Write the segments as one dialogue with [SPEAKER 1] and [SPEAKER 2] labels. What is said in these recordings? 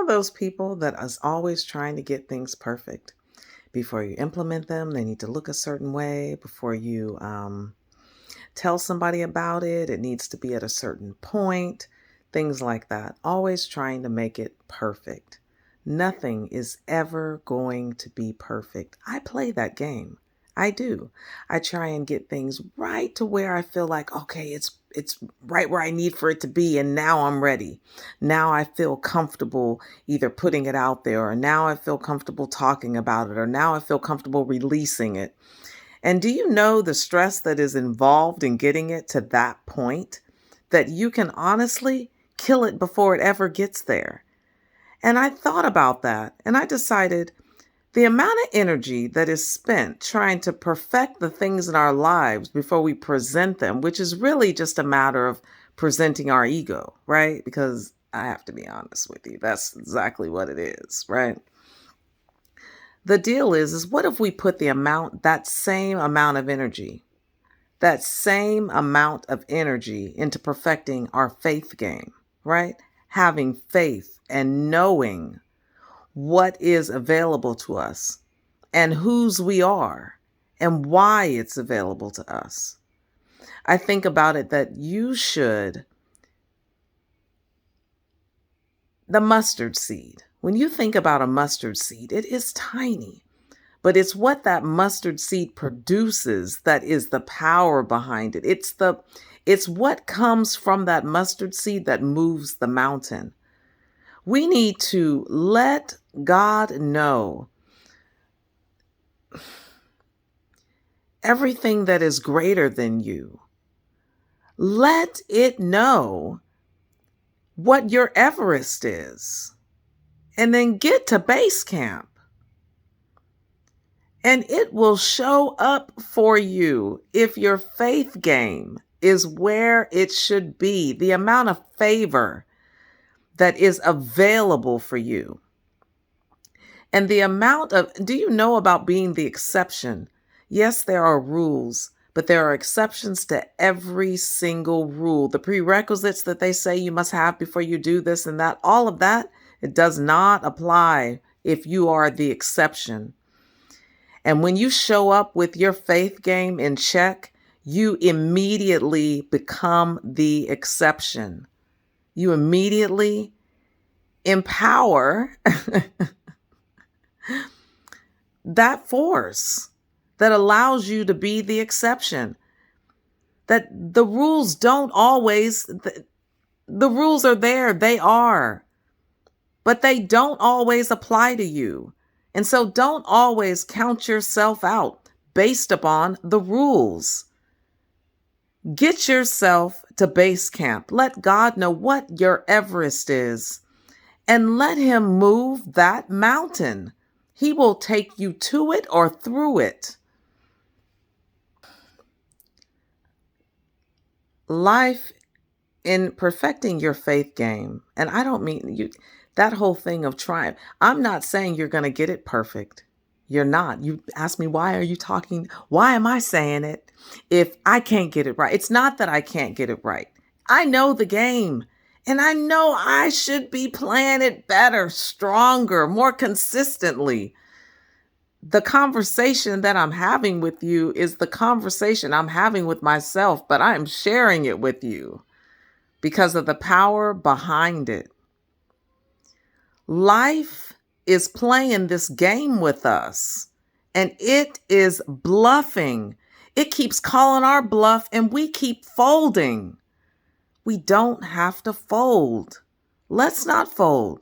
[SPEAKER 1] of those people that is always trying to get things perfect? Before you implement them, they need to look a certain way. Before you tell somebody about it, it needs to be at a certain point. Things like that. Always trying to make it perfect. Nothing is ever going to be perfect. I play that game. I do. I try and get things right to where I feel like, okay, it's right where I need for it to be, and now I'm ready. Now I feel comfortable either putting it out there, or now I feel comfortable talking about it, or now I feel comfortable releasing it. And do you know the stress that is involved in getting it to that point? That you can honestly kill it before it ever gets there. And I thought about that and I decided the amount of energy that is spent trying to perfect the things in our lives before we present them, which is really just a matter of presenting our ego, right? Because I have to be honest with you, that's exactly what it is, right? The deal is what if we put that same amount of energy, into perfecting our faith game, right? Having faith and knowing what is available to us and whose we are and why it's available to us. I think about it that the mustard seed. When you think about a mustard seed, it is tiny, but it's what that mustard seed produces that is the power behind it. It's what comes from that mustard seed that moves the mountain. We need to let God know everything that is greater than you. Let it know what your Everest is, and then get to base camp. And it will show up for you if your faith game is where it should be, the amount of favor that is available for you. And do you know about being the exception? Yes, there are rules, but there are exceptions to every single rule. The prerequisites that they say you must have before you do this and that, all of that, it does not apply if you are the exception. And when you show up with your faith game in check, you immediately become the exception. You immediately empower that force that allows you to be the exception. That the rules the rules are there, they are, but they don't always apply to you. And so don't always count yourself out based upon the rules. Get yourself to base camp. Let God know what your Everest is and let Him move that mountain. He will take you to it or through it. Life in perfecting your faith game, and I don't mean that whole thing of trying. I'm not saying you're going to get it perfect. You're not. You ask me, why are you talking? Why am I saying it if I can't get it right? It's not that I can't get it right. I know the game and I know I should be playing it better, stronger, more consistently. The conversation that I'm having with you is the conversation I'm having with myself, but I'm sharing it with you because of the power behind it. Life is playing this game with us, and it is bluffing. It keeps calling our bluff, and we keep folding. We don't have to fold. Let's not fold.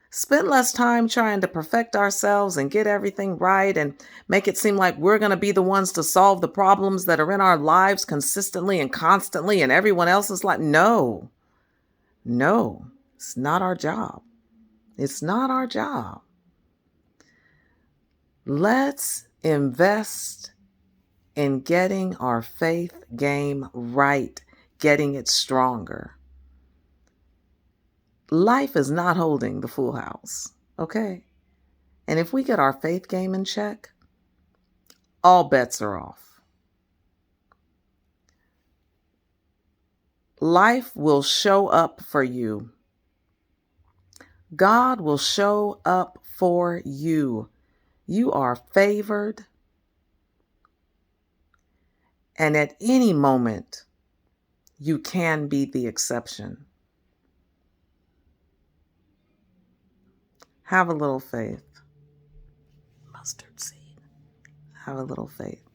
[SPEAKER 1] Spend less time trying to perfect ourselves and get everything right and make it seem like we're going to be the ones to solve the problems that are in our lives consistently and constantly, and everyone else is like, no, it's not our job. It's not our job. Let's invest in getting our faith game right, getting it stronger. Life is not holding the full house, okay? And if we get our faith game in check, all bets are off. Life will show up for you God will show up for you. You are favored, and at any moment, you can be the exception. Have a little faith. Mustard seed. Have a little faith.